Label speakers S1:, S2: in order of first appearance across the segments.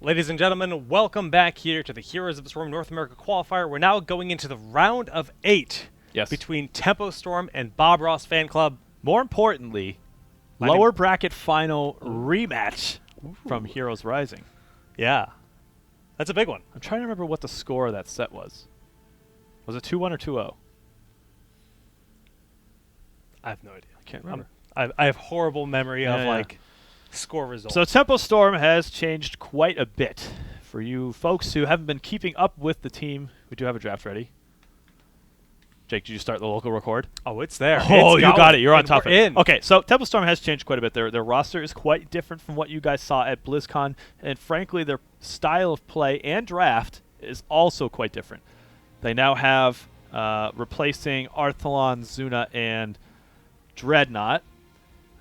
S1: Ladies and gentlemen, welcome back here to the Heroes of the Storm North America qualifier. We're now going into the round of 8 between Tempo Storm and Bob Ross Fan Club.
S2: More importantly, lower bracket final rematch from Heroes Rising.
S1: Yeah, that's a big one.
S2: I'm trying to remember what the score of that set was. Was it 2-1 or 2-0?
S1: I have no idea.
S2: I can't remember.
S1: I have horrible memory of score results.
S2: So Tempo Storm has changed quite a bit. For you folks who haven't been keeping up with the team, we do have a draft ready. Jake, did you start the local record?
S1: Oh, it's there.
S2: Oh,
S1: it's
S2: you got it. You're on top
S1: of
S2: of it.
S1: in.
S2: Okay, so Tempo Storm has changed quite a bit. Their roster is quite different from what you guys saw at BlizzCon, and frankly, their style of play and draft is also quite different. They now have, replacing Arthalon, Zuna, and Dreadnought,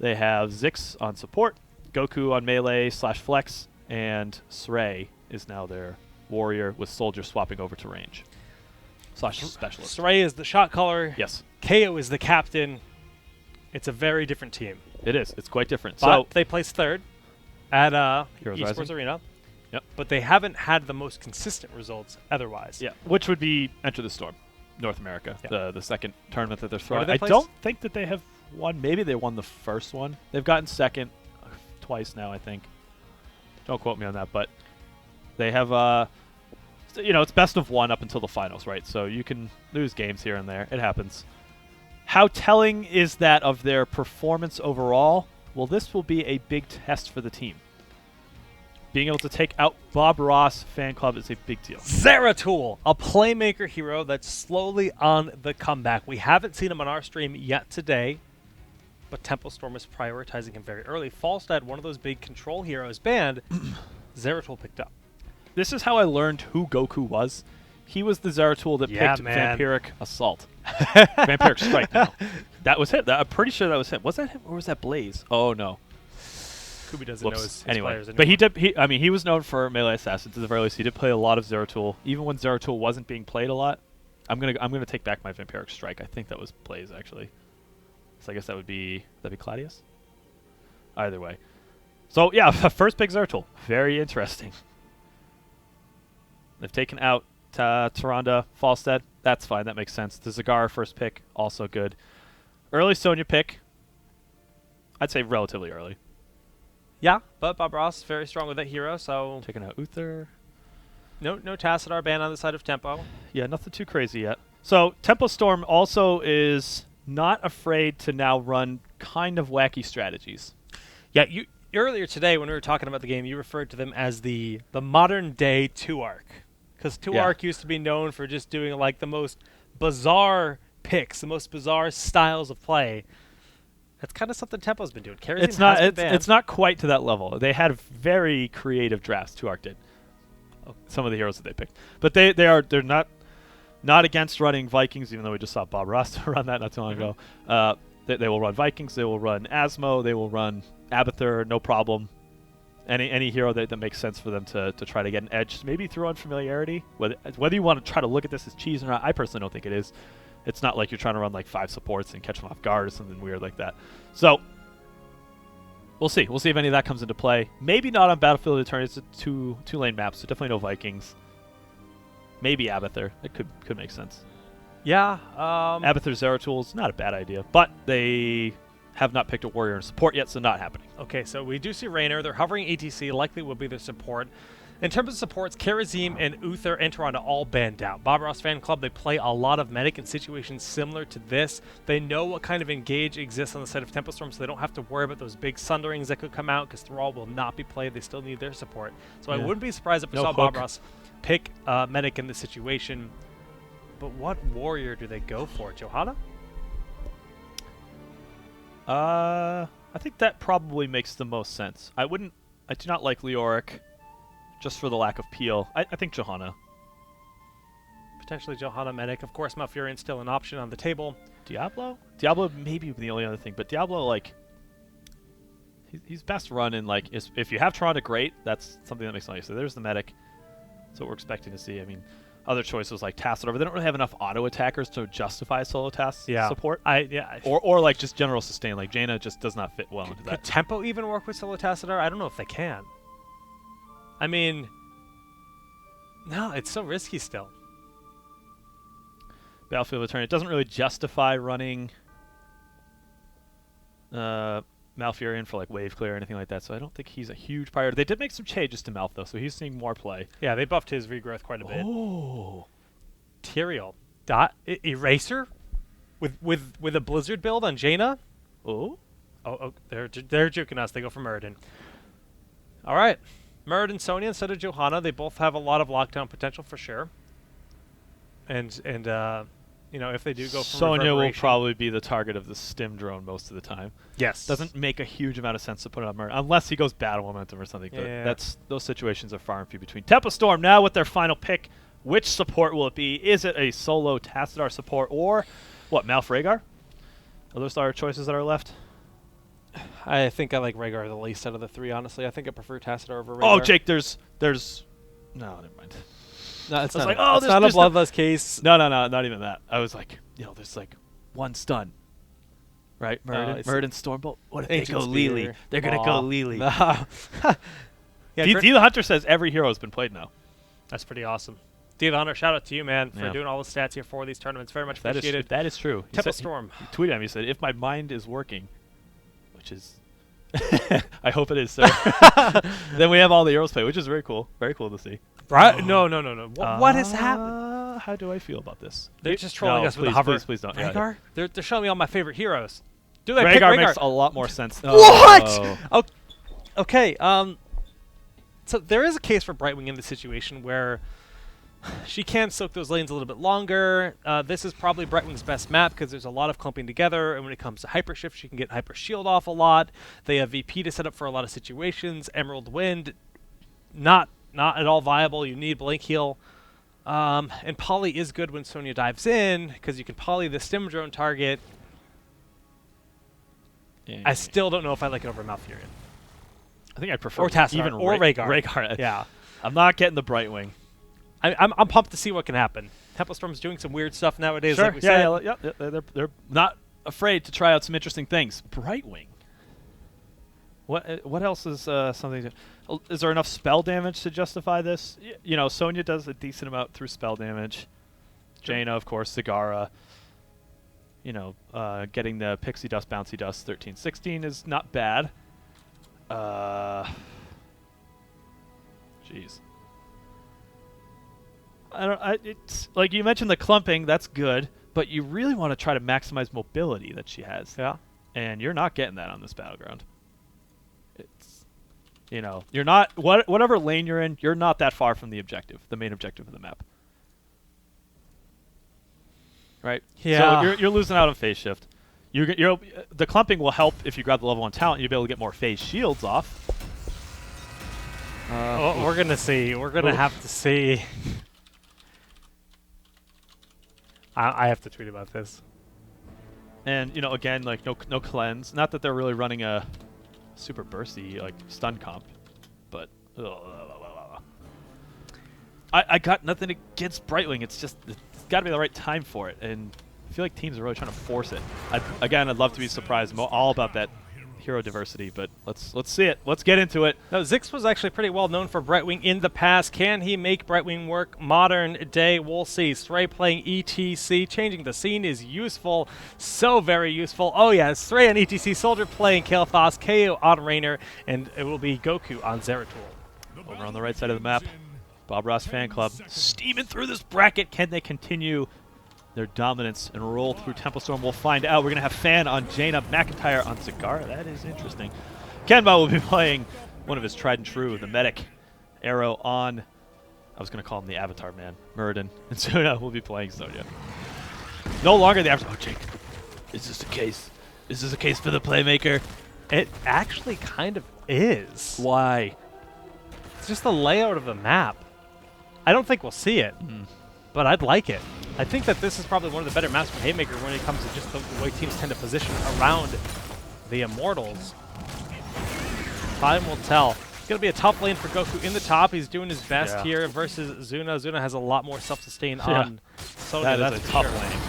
S2: they have Zix on support, Goku on melee / flex, and Srey is now their warrior with soldier swapping over to range / specialist.
S1: Srey is the shot caller.
S2: Yes.
S1: KO is the captain. It's a very different team.
S2: It is. It's quite different.
S1: But
S2: So
S1: they placed third at
S2: Heroes
S1: Esports
S2: Rising.
S1: Arena.
S2: Yep.
S1: But they haven't had the most consistent results otherwise.
S2: yeah, which would be Enter the Storm, North America,
S1: Yeah.
S2: the second tournament that they're throwing.
S1: they
S2: I
S1: placed?
S2: don't think that they have won. Maybe they won the first one. They've gotten second twice now, I think. Don't quote me on that, but they have it's best of one up until the finals, right? So you can lose games here and there. It happens. How telling is that of their performance overall? Well, this will be a big test for the team. Being able to take out Bob Ross Fan Club is a big deal.
S1: Zeratul, a playmaker hero that's slowly on the comeback. We haven't seen him on our stream yet today, but Tempo Storm is prioritizing him very early. Falstad, one of those big control heroes banned, Zeratul picked up.
S2: This is how I learned who Goku was. He was the Zeratul that
S1: Yeah,
S2: picked
S1: man.
S2: Vampiric Assault. Vampiric Strike now. That was him. I'm pretty sure that was him. Was that him or was that Blaze? Oh, no.
S1: Kubi doesn't know his
S2: Anyway,
S1: players anymore.
S2: but he was known for melee assassins at the very least. He did play a lot of Zeratul, even when Zeratul wasn't being played a lot. I'm gonna take back my Vampiric Strike. I think that was Blaze actually. So I guess that'd be Claudius. Either way. So yeah, first pick Zeratul. Very interesting. They've taken out Tyrande, Falstad. That's fine. That makes sense. The Zagara first pick, also good. Early Sonya pick. I'd say relatively early.
S1: Yeah, but Bob Ross very strong with that hero, so
S2: Taking out Uther.
S1: no Tassadar ban on the side of Tempo.
S2: Yeah, nothing too crazy yet. So Tempo Storm also is not afraid to now run kind of wacky strategies.
S1: Yeah, you earlier today when we were talking about the game, you referred to them as the modern day 2-arc. Because 2-arc used to be known for just doing like the most bizarre picks, the most bizarre styles of play. That's kind of something Tempo's been doing.
S2: It's not quite to that level. They had very creative drafts. 2-arc did. Some of the heroes that they picked, but they're not against running Vikings, even though we just saw Bob Ross run that not too long ago. They will run Vikings. They will run Asmo. They will run Abathur. No problem. Any hero that makes sense for them to try to get an edge, maybe throw on familiarity. Whether you want to try to look at this as cheese or not, I personally don't think it is. It's not like you're trying to run like 5 supports and catch them off guard or something weird like that. So we'll see. We'll see if any of that comes into play. Maybe not on Battlefield Eternity. It's a two-lane map, so definitely no Vikings. Maybe Abathur. It could make sense.
S1: Yeah.
S2: Abathur Zeratul's not a bad idea, but they have not picked a warrior in support yet, so not happening.
S1: Okay, so we do see Raynor. They're hovering ATC. Likely will be their support. In terms of supports, Karazim and Uther and Tyrande all banned out. Bob Ross Fan Club, they play a lot of medic in situations similar to this. They know what kind of engage exists on the side of Tempo Storm, so they don't have to worry about those big sunderings that could come out, because Thrall will not be played. They still need their support. So I wouldn't be surprised if we saw Bob Ross pick medic in this situation. But what warrior do they go for? Johanna?
S2: I think that probably makes the most sense. I do not like Leoric, just for the lack of peel. I think Johanna.
S1: Potentially Johanna medic. Of course, Malfurion's still an option on the table.
S2: Diablo? Diablo may be the only other thing, but Diablo, like, he's best run in, like, if you have Tyrande, great. That's something that makes sense. So there's the medic. That's what we're expecting to see. I mean, other choices like Tassadar, but they don't really have enough auto attackers to justify solo task support. Or like just general sustain. Like Jaina just does not fit well into that.
S1: Could Tempo even work with solo Tassadar? I don't know if they can. I mean, no, it's so risky still.
S2: Battlefield Return. It doesn't really justify running Malfurion for like wave clear or anything like that, so I don't think he's a huge priority. They did make some changes to Malf though, so he's seeing more play.
S1: Yeah, they buffed his regrowth quite a bit.
S2: Oh,
S1: Tyrael. Eraser? With a Blizzard build on Jaina?
S2: oh,
S1: They're juking us. They go for Muradin. All right. Muradin, Sonya instead of Johanna. They both have a lot of lockdown potential for sure. And you know, if they do go for
S2: Sonya will probably be the target of the stim drone most of the time.
S1: Yes.
S2: Doesn't make a huge amount of sense to put it on Muradin unless he goes battle momentum or something. But
S1: Yeah.
S2: those situations are far and few between. Tempo Storm now with their final pick. Which support will it be? Is it a solo Tassadar support or what? Malf Rhaegar? Are those our choices that are left?
S1: I think I like Rhaegar the least out of the three, honestly. I think I prefer Tassadar over Rhaegar.
S2: Oh, Jake, there's no, never mind.
S1: No, it's
S2: I was
S1: not,
S2: like, oh,
S1: it's not a bloodless case.
S2: No, not even that. I was like, there's like one stun. Right? Muradin Stormbolt. What if they go Lily? They're going to go Lily.
S1: No. Yeah,
S2: D the Hunter says every hero has been played now.
S1: That's pretty awesome. D the Hunter, shout out to you, man, for doing all the stats here for these tournaments. Very much appreciated.
S2: That is true.
S1: Tempo Storm.
S2: He tweeted at me, he said, if my mind is working, which is... I hope it is, sir. Then we have all the heroes play, which is very cool. Very cool to see.
S1: Right? No. What has happened?
S2: How do I feel about this?
S1: They're just trolling us with the hover.
S2: Please don't.
S1: Rhaegar? They're showing me all my favorite heroes. Do they
S2: Rhaegar
S1: pick Rhaegar?
S2: makes a lot more sense.
S1: What?
S2: Oh.
S1: Okay. So there is a case for Brightwing in this situation where she can soak those lanes a little bit longer. This is probably Brightwing's best map because there's a lot of clumping together, and when it comes to Hyper Shift, she can get Hyper Shield off a lot. They have VP to set up for a lot of situations. Emerald Wind, not at all viable. You need Blink Heal. And Poly is good when Sonya dives in because you can Poly the Stim Drone target.
S2: Yeah.
S1: I still don't know if I like it over Malfurion.
S2: I think I prefer
S1: Or Tassadar,
S2: even
S1: or Rhaegar.
S2: Rhaegar.
S1: Yeah.
S2: I'm not getting the Brightwing.
S1: I'm pumped to see what can happen. Tempo Storm's doing some weird stuff nowadays,
S2: Sure.
S1: like we said.
S2: Yeah. They're not afraid to try out some interesting things. Brightwing. What else is something? Is there enough spell damage to justify this? You know, Sonya does a decent amount through spell damage.
S1: Sure.
S2: Jaina, of course, Zagara. You know, getting the Pixie Dust, Bouncy Dust, 13-16 is not bad. Jeez. It's like you mentioned the clumping, that's good, but you really want to try to maximize mobility that she has.
S1: Yeah.
S2: And you're not getting that on this battleground. It's, you know, you're not, whatever lane you're in, you're not that far from the objective, the main objective of the map. Right?
S1: Yeah.
S2: So you're losing out on phase shift. The clumping will help if you grab the level 1 talent, you'll be able to get more phase shields off.
S1: We're going to see. We're going to have to see. I have to tweet about this.
S2: And, you know, again, like, no cleanse. Not that they're really running a super bursty, like, stun comp, but... I got nothing against Brightwing. It's just, it's got to be the right time for it, and I feel like teams are really trying to force it. I'd love to be surprised. I'm all about that hero diversity, but let's see it. Let's get into it.
S1: Now, Zix was actually pretty well known for Brightwing in the past. Can he make Brightwing work modern day? We'll see. Stray playing ETC. Changing the scene is useful. So very useful. Oh yeah, Stray on ETC. Soldier playing Kael'thas. KO on Raynor. And it will be Goku on Zeratul.
S2: Over on the right side of the map, Bob Ross Fan Club steaming through this bracket. Can they continue their dominance and roll through Tempo Storm? We'll find out. We're going to have Fan on Jaina, McIntyre on Zagara. That is interesting. Kenba will be playing one of his tried and true, the medic. Arrow on, I was going to call him the Avatar man, Muradin. And Suna will be playing Sonya. No longer the Avatar. Oh, Jake, is this a case? Is this a case for the Playmaker?
S1: It actually kind of is.
S2: Why?
S1: It's just the layout of the map. I don't think we'll see it, but I'd like it. I think that this is probably one of the better maps for Haymaker when it comes to just the way teams tend to position around the Immortals. Time will tell. It's going to be a tough lane for Goku in the top. He's doing his best here versus Zuna. Zuna has a lot more self-sustain on Sonya.
S2: That is a tough lane.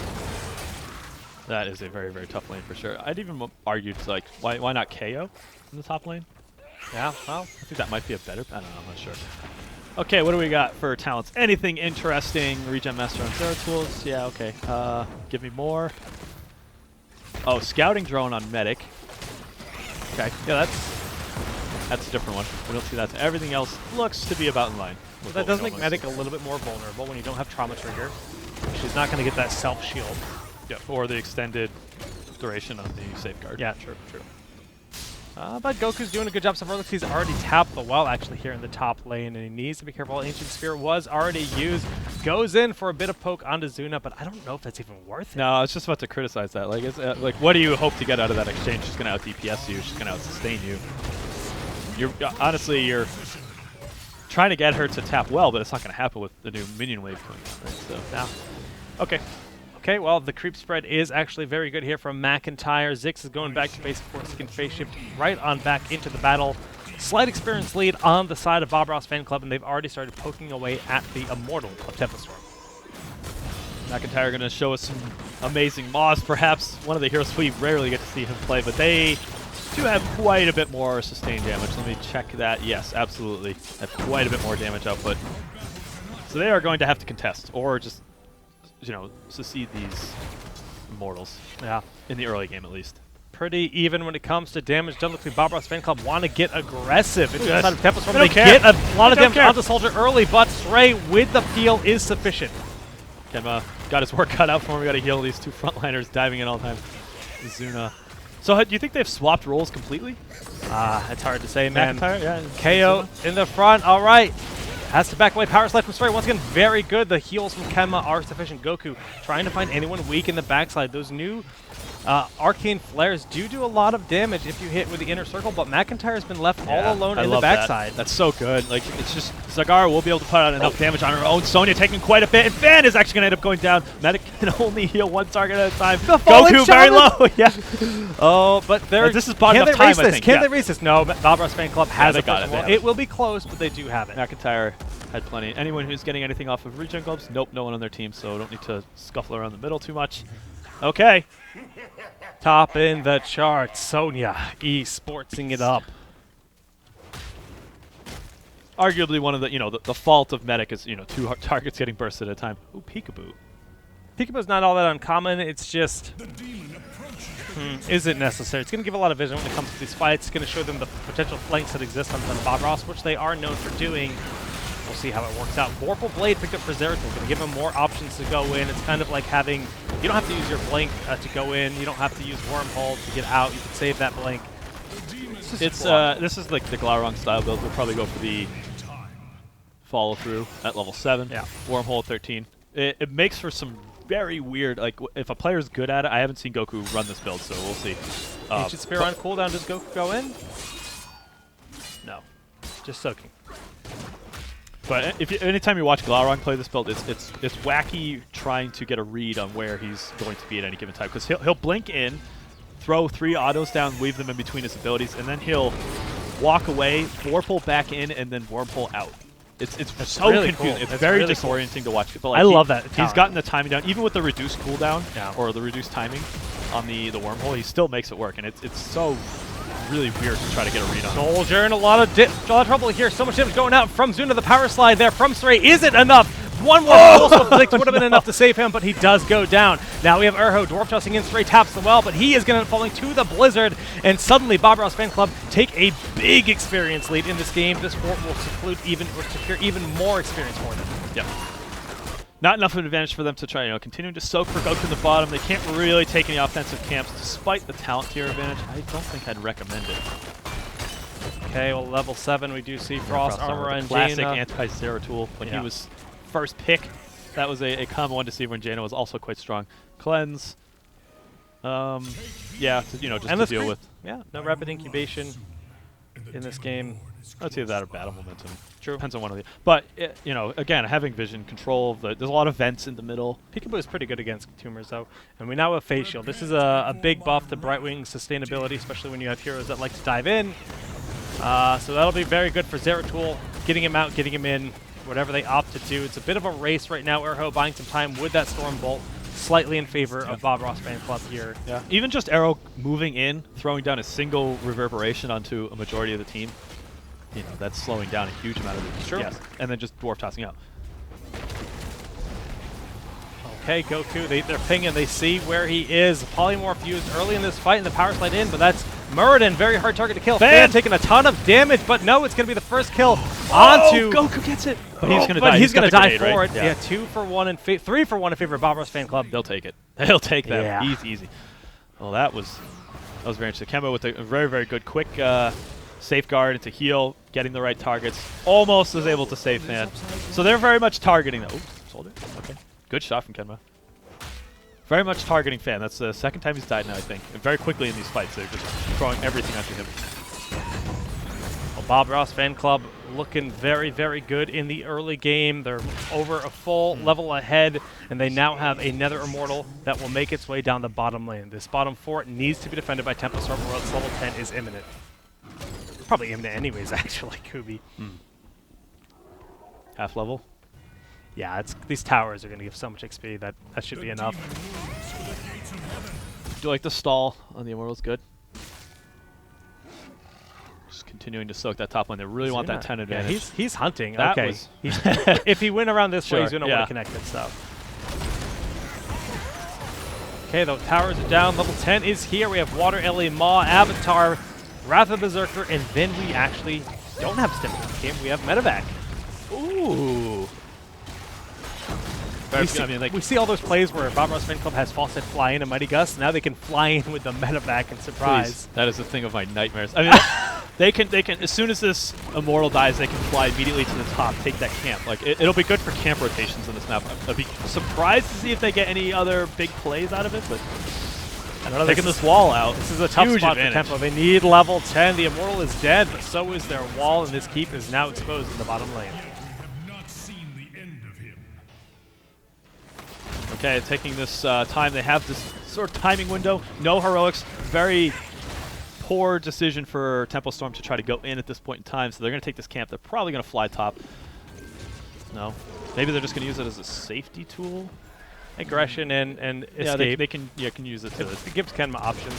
S2: That is a very, very tough lane for sure. I'd even argue, like, why not KO in the top lane?
S1: Yeah, well,
S2: I think that might be a better. I don't know. I'm not sure. Okay, what do we got for talents? Anything interesting? Regen Master on Zero Tools. Yeah, okay. Give me more. Oh, Scouting Drone on Medic. Okay, yeah, that's a different one. We don't see that. Everything else looks to be about in line.
S1: But that does make Medic a little bit more vulnerable when you don't have Trauma Trigger. She's not going to get that self-shield.
S2: Yeah, or the extended duration of the Safeguard.
S1: Yeah, true. But Goku's doing a good job so far. Looks he's already tapped the well actually here in the top lane, and he needs to be careful. Ancient Spear was already used. Goes in for a bit of poke onto Zuna, but I don't know if that's even worth it.
S2: No, I was just about to criticize that. Like, like, what do you hope to get out of that exchange? She's going to out DPS you. She's going to out sustain you. Honestly, you're trying to get her to tap well, but it's not going to happen with the new minion wave coming out, right? So,
S1: yeah. Okay, well, the creep spread is actually very good here from McIntyre. Zix is going back to base before he can phase shift right on back into the battle. Slight experience lead on the side of Bob Ross Fan Club, and they've already started poking away at the Immortal of Tempestorm.
S2: McIntyre going to show us some amazing Moss, perhaps one of the heroes we rarely get to see him play, but they do have quite a bit more sustained damage. Let me check that. Yes, absolutely. Have quite a bit more damage output. So they are going to have to contest, or just, you know, secede these Immortals.
S1: Yeah.
S2: In the early game, at least.
S1: Pretty even when it comes to damage done. Looks like Bob Ross Fan Club want to get aggressive into the side of Tempestorm. They get a lot of damage onto Soldier early, but Stray with the peel is sufficient.
S2: Kenma got his work cut out for him. We got to heal these two frontliners diving in all the time. Zuna. So do you think they've swapped roles completely?
S1: It's hard to say, man.
S2: McIntyre, yeah.
S1: KO in the front. All right. Has to back away. Power Slide from Stray. Once again, very good. The heals from Kenma are sufficient. Goku trying to find anyone weak in the backside. Those new Arcane Flares do a lot of damage if you hit with the inner circle, but McIntyre's been left all alone in the backside.
S2: That's so good. Like, it's just Zagara will be able to put out enough damage on her own. Sonya taking quite a bit, and Fan is actually going to end up going down. Medic can only heal one target at a time. Goku very low. Yeah.
S1: Oh, but
S2: this is bought enough time, I think.
S1: Can they race this? No, Bob Ross Fan Club has it. It will be close, but they do have it.
S2: McIntyre had plenty. Anyone who's getting anything off of regen globes? Nope, no one on their team, so don't need to scuffle around the middle too much. Okay.
S1: Top in the charts, Sonya esportsing it up.
S2: Arguably one of the, the fault of Medic is, two targets getting bursted at a time. Ooh, Peekaboo.
S1: Peekaboo's not all that uncommon. It's just, is it necessary? It's going to give a lot of vision when it comes to these fights. It's going to show them the potential flanks that exist on Bob Ross, which they are known for doing. We'll see how it works out. Vorpal Blade picked up for Zeratul. Going to give him more options to go in. It's kind of like having, you don't have to use your blink to go in. You don't have to use Wormhole to get out. You can save that blink.
S2: This is like the Glaurung style build. We'll probably go for the follow through at level 7.
S1: Yeah.
S2: Wormhole at 13. It makes for some very weird, like, if a player's good at it, I haven't seen Goku run this build, so we'll see.
S1: Ancient Spear on cooldown. Does Goku go in? No. Just soaking.
S2: But anytime you watch Glaurung play this build, it's wacky trying to get a read on where he's going to be at any given time. Because he'll blink in, throw 3 autos down, weave them in between his abilities, and then he'll walk away, Vorpal back in, and then Wormhole out. It's so
S1: really
S2: confusing.
S1: Cool.
S2: It's very
S1: really
S2: disorienting to watch. But
S1: like, I love that.
S2: He's gotten the timing down, even with the reduced cooldown or the reduced timing on the Wormhole. He still makes it work, and it's so really weird to try to get a read on.
S1: Soldier in a lot of trouble here. So much damage going out from Zuna. The power slide there from Stray isn't enough. One more also flicked would have been enough to save him, but he does go down. Now we have Urho dwarf tossing in. Stray taps the well, but he is going to end up falling to the Blizzard, and suddenly Bob Ross Fan Club take a big experience lead in this game. This fort will secure even more experience for them.
S2: Yep. Not enough of an advantage for them to try, continuing to soak for Goku in the bottom. They can't really take any offensive camps despite the talent tier advantage. I don't think I'd recommend it.
S1: Okay, well, level 7, we do see Frost Armor and
S2: classic
S1: Jaina.
S2: anti-Zeratul when he was first pick. That was a common one to see when Jaina was also quite strong. Cleanse. Yeah, just to deal with.
S1: Yeah, no rapid incubation in this game.
S2: I'd say that or battle momentum.
S1: True.
S2: Depends on one of the. But again, having vision control. There's a lot of vents in the middle.
S1: Peekaboo is pretty good against tumors, though, and we now have Phase Shield. This is a big buff to Brightwing's sustainability, especially when you have heroes that like to dive in. So that'll be very good for Zeratul, getting him out, getting him in, whatever they opt to do. It's a bit of a race right now. Urho buying some time with that Storm Bolt, slightly in favor of Bob Ross Fan Club here.
S2: Yeah. Even just Arrow moving in, throwing down a single reverberation onto a majority of the team. you know, that's slowing down a huge amount of the yes, and then just dwarf tossing out.
S1: Okay, Goku, they're pinging, they see where he is. Polymorph used early in this fight and the power slide in, but that's Muradin, very hard target to kill. Fan taking a ton of damage, but no, it's going to be the first kill onto...
S2: Goku gets it! But he's going to die.
S1: He's going to die for
S2: right?
S1: it. Yeah, 2 for 1 and 3 for 1 in favor of Bob Ross Fan Club.
S2: They'll take it. They'll take that.
S1: Yeah.
S2: Easy. Well, that was very interesting. Kemba with a very, very good quick safeguard into heal, getting the right targets. Almost was able to save Fan. So they're very much targeting that. Oops, sold it. Okay. Good shot from Kenma. Very much targeting Fan. That's the second time he's died now, I think. And very quickly in these fights, they're just throwing everything after him.
S1: Well, Bob Ross Fan Club looking very, very good in the early game. They're over a full level ahead, and they now have another Immortal that will make its way down the bottom lane. This bottom fort needs to be defended by Temple Storm, or else level 10 is imminent. Probably imminent anyways, actually, Kubi.
S2: Half level?
S1: Yeah, these towers are going to give so much XP that should be enough.
S2: Do you like the stall on the Immortals? Good. Just continuing to soak that top lane. They really want that 10 advantage.
S1: Yeah, he's hunting.
S2: That
S1: okay. If he went around this way, he's going to want to connect it. So. Okay, the towers are down. Level 10 is here. We have Water Ellie, Maw, Avatar, Wrath of Berserker, and then we actually don't have Stim in the game. We have Medevac.
S2: Ooh.
S1: We see all those plays where Bob Ross Fan Club has Fawcett fly in a Mighty Gust. Now they can fly in with the Medevac and surprise.
S2: Please. That is the thing of my nightmares. I mean, they can. As soon as this Immortal dies, they can fly immediately to the top, take that camp. Like it'll be good for camp rotations in this map. I'd be surprised to see if they get any other big plays out of it, but I don't know. Taking this wall out.
S1: This is a tough spot for Tempo. They need level 10. The Immortal is dead, but so is their wall, and this keep is now exposed in the bottom lane.
S2: Okay, taking this time, they have this sort of timing window. No heroics. Very poor decision for Temple Storm to try to go in at this point in time. So they're going to take this camp. They're probably going to fly top. No. Maybe they're just going to use it as a safety tool.
S1: Aggression and escape.
S2: Yeah, they can use it to
S1: it gives Kenma options.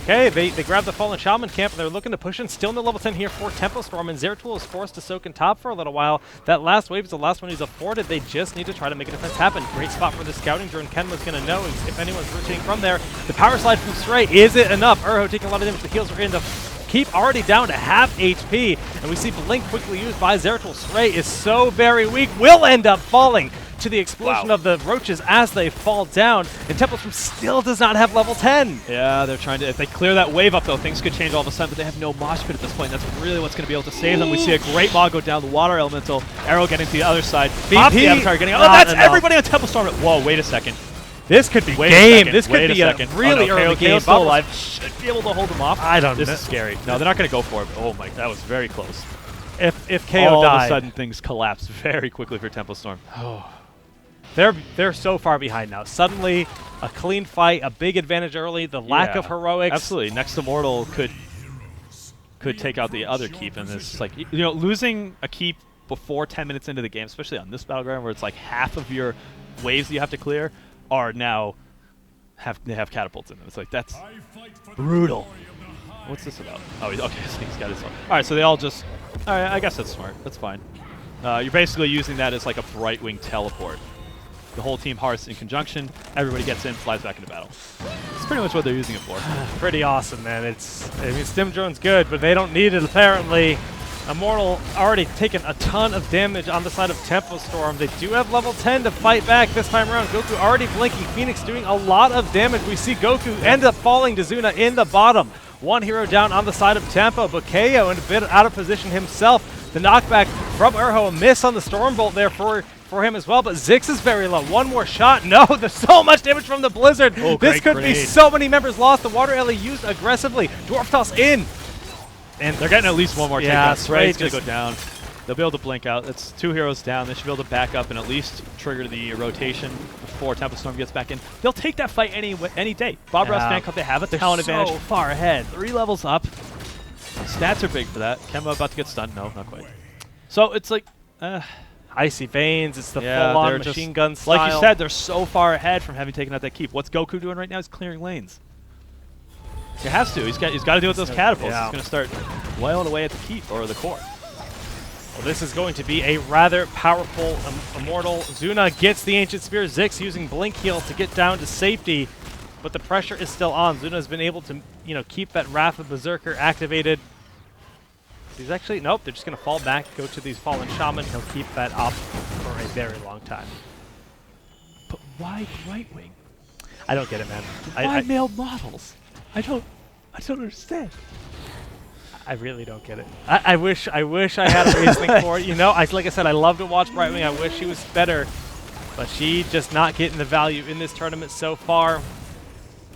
S1: Okay, they grab the Fallen Shaman camp, and they're looking to push in. Still no level 10 here for Tempo Storm, and Zeratul is forced to soak in top for a little while. That last wave is the last one he's afforded. They just need to try to make a defense happen. Great spot for the scouting drone. Kenma's going to know if anyone's rotating from there. The power slide from Stray, is it enough? Urho taking a lot of damage. The heals are in. The keep already down to half HP, and we see Blink quickly used by Zeratul. Stray is so very weak, will end up falling to the explosion of the roaches as they fall down, and Temple Storm still does not have level 10.
S2: Yeah, they're trying to, if they clear that wave up though, things could change all of a sudden, but they have no mosh pit at this point. That's really what's going to be able to save them. We see a great Maw go down, the Water Elemental, Arrow getting to the other side, Pop the Avatar getting, that's everybody on Temple Storm. Whoa, wait a second.
S1: This could be game. This could be a really early game.
S2: Still alive. Should be able to hold them off.
S1: I don't know.
S2: This is scary. No, they're not going to go for it. Oh my, that was very close.
S1: If KO
S2: all
S1: died,
S2: of a sudden things collapse very quickly for Temple Storm.
S1: Oh. They're so far behind now. Suddenly, a clean fight, a big advantage early, the lack of heroics.
S2: Absolutely. Next Immortal could take out the other keep, and it's like, you know, losing a keep before 10 minutes into the game, especially on this battleground where it's like half of your waves that you have to clear are now they have catapults in them. It's like, that's brutal. What's this about? Oh, okay, so he's got his own. All right, so they all just, all right, I guess that's smart. That's fine. You're basically using that as like a Brightwing teleport. The whole team hearths in conjunction, everybody gets in, flies back into battle. It's pretty much what they're using it for.
S1: Pretty awesome, man. I mean, Stim Drone's good, but they don't need it apparently. Immortal already taken a ton of damage on the side of Tempo Storm. They do have level 10 to fight back this time around. Goku already blinking. Phoenix doing a lot of damage. We see Goku end up falling to Zuna in the bottom. One hero down on the side of Tempo, but KO in a bit out of position himself. The knockback from Urho, a miss on the Stormbolt there for him as well, but Zix is very low. One more shot. No, there's so much damage from the Blizzard.
S2: Oh,
S1: this could be so many members lost. The Water Ellie used aggressively. Dwarf Toss in.
S2: And they're getting at least one more takedown. Spray's going to go down. They'll be able to blink out. It's 2 heroes down. They should be able to back up and at least trigger the rotation before Temple Storm gets back in. They'll take that fight any day. Bob Ross Fan Club, they have a talent advantage.
S1: So far ahead.
S2: 3 levels up. Stats are big for that. Kemba about to get stunned. No, not quite. So it's like,
S1: Icy Veins, it's the full-on machine gun style.
S2: Like you said, they're so far ahead from having taken out that keep. What's Goku doing right now is clearing lanes. He has to. He's got to deal with those catapults.
S1: Yeah.
S2: He's going to start wailing away at the keep or the core.
S1: Well, this is going to be a rather powerful Immortal. Zuna gets the Ancient Spear. Zix using Blink Heal to get down to safety, but the pressure is still on. Zuna's been able to, keep that Wrath of Berserker activated. He's actually, nope, they're just going to fall back, go to these Fallen Shaman. He'll keep that up for a very long time.
S2: But why Brightwing?
S1: I don't get it, man.
S2: Why male models? I don't understand.
S1: I really don't get it. I wish I had a reasoning for it. Like I said, I love to watch Brightwing. I wish she was better, but she just not getting the value in this tournament so far.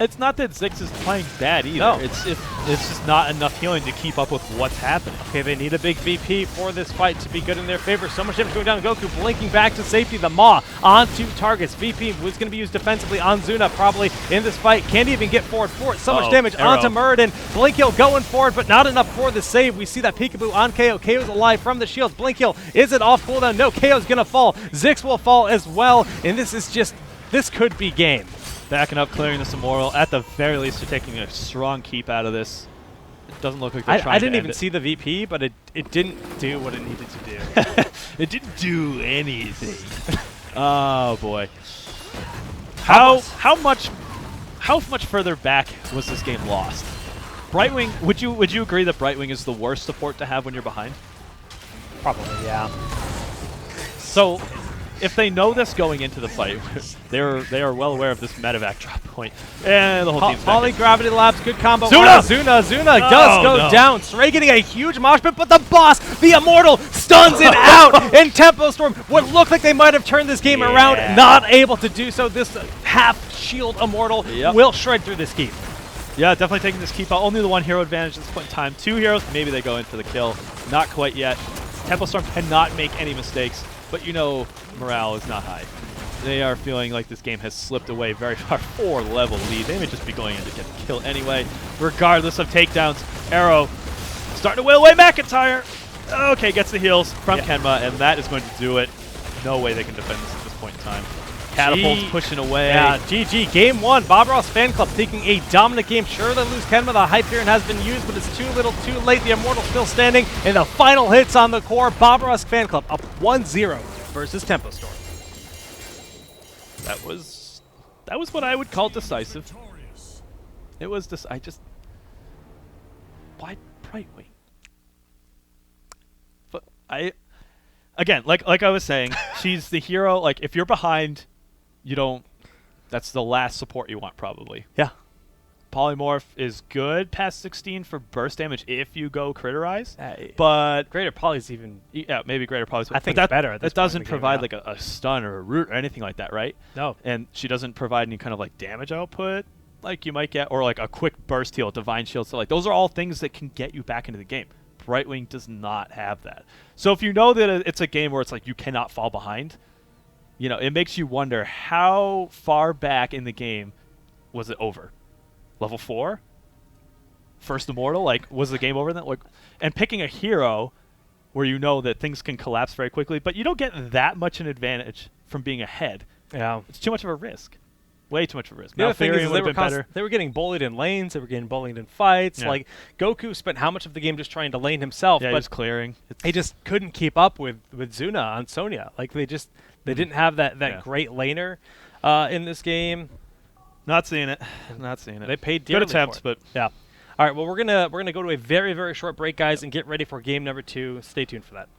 S2: It's not that Zix is playing bad either.
S1: No.
S2: It's just not enough healing to keep up with what's happening.
S1: Okay, they need a big VP for this fight to be good in their favor. So much damage going down. Goku blinking back to safety. The Maw on 2 targets. VP was going to be used defensively on Zuna probably in this fight. Can't even get forward for it. So much damage onto Muradin. Blink Heal going forward, but not enough for the save. We see that Peekaboo on KO. KO's alive from the shields. Blink Heal, is it off cooldown? No, KO's going to fall. Zix will fall as well, and this could be game.
S2: Backing up, clearing this Immortal. At the very least, they're taking a strong keep out of this. It doesn't look like they're trying to
S1: I didn't
S2: end
S1: even
S2: it.
S1: see the VP, but it didn't do what it needed to do.
S2: It didn't do anything. Oh boy. How much further back was this game lost? Brightwing, would you agree that Brightwing is the worst support to have when you're behind?
S1: Probably, yeah.
S2: So, if they know this going into the fight, they are well aware of this medevac drop point, and the whole team's back
S1: Poly
S2: in.
S1: Gravity Labs, good combo.
S2: Zuna!
S1: Zuna does go down. Stray getting a huge mosh pit, but the boss, the Immortal, stuns it out. And Tempo Storm, what looked like they might have turned this game around, not able to do so. This half shield Immortal will shred through this keep.
S2: Yeah, definitely taking this keep out. Only the one hero advantage at this point in time. 2 heroes, maybe they go in for the kill. Not quite yet. Tempo Storm cannot make any mistakes, but morale is not high. They are feeling like this game has slipped away very far. 4-level lead. They may just be going in to get the kill anyway, regardless of takedowns. Arrow starting to wail away McIntyre. Okay, gets the heals from Kenma, and that is going to do it. No way they can defend this at this point in time. Catapults pushing away.
S1: Yeah, GG. Game 1. Bob Ross fan club taking a dominant game. Sure, they lose Kenma. The Hyperion has been used, but it's too little too late. The Immortal still standing, and the final hits on the core. Bob Ross fan club up 1-0 versus Tempo Storm.
S2: That was what I would call decisive. It was this. Why Brightwing? But again, like I was saying, she's the hero. Like if you're behind, that's the last support you want probably.
S1: Yeah.
S2: Polymorph is good past 16 for burst damage if you go Critterize, but
S1: Greater Poly's even...
S2: Yeah, maybe Greater Poly's...
S1: I think that's better at this
S2: That
S1: point
S2: doesn't
S1: in the game,
S2: provide like a stun or a root or anything like that, right?
S1: No.
S2: And she doesn't provide any kind of like damage output like you might get, or like a quick burst heal, Divine Shield. So like those are all things that can get you back into the game. Brightwing does not have that. So if you know that it's a game where it's like you cannot fall behind, it makes you wonder how far back in the game was it over? Level 4? First Immortal? Like, was the game over then? Like, and picking a hero where you know that things can collapse very quickly, but you don't get that much an advantage from being ahead.
S1: Yeah.
S2: It's too much of a risk. Way too much of a risk.
S1: The other thing is
S2: better.
S1: they were getting bullied in lanes. They were getting bullied in fights.
S2: Yeah.
S1: Like, Goku spent how much of the game just trying to lane himself,
S2: Yeah,
S1: but
S2: just clearing.
S1: he just couldn't keep up with Zuna on Sonya. Like, they didn't have that great laner in this game.
S2: Not seeing it. Not seeing it.
S1: They paid dearly
S2: Good attempts,
S1: for it.
S2: but
S1: yeah. All right, well, we're gonna go to a very, very short break, guys, and get ready for game number 2. Stay tuned for that.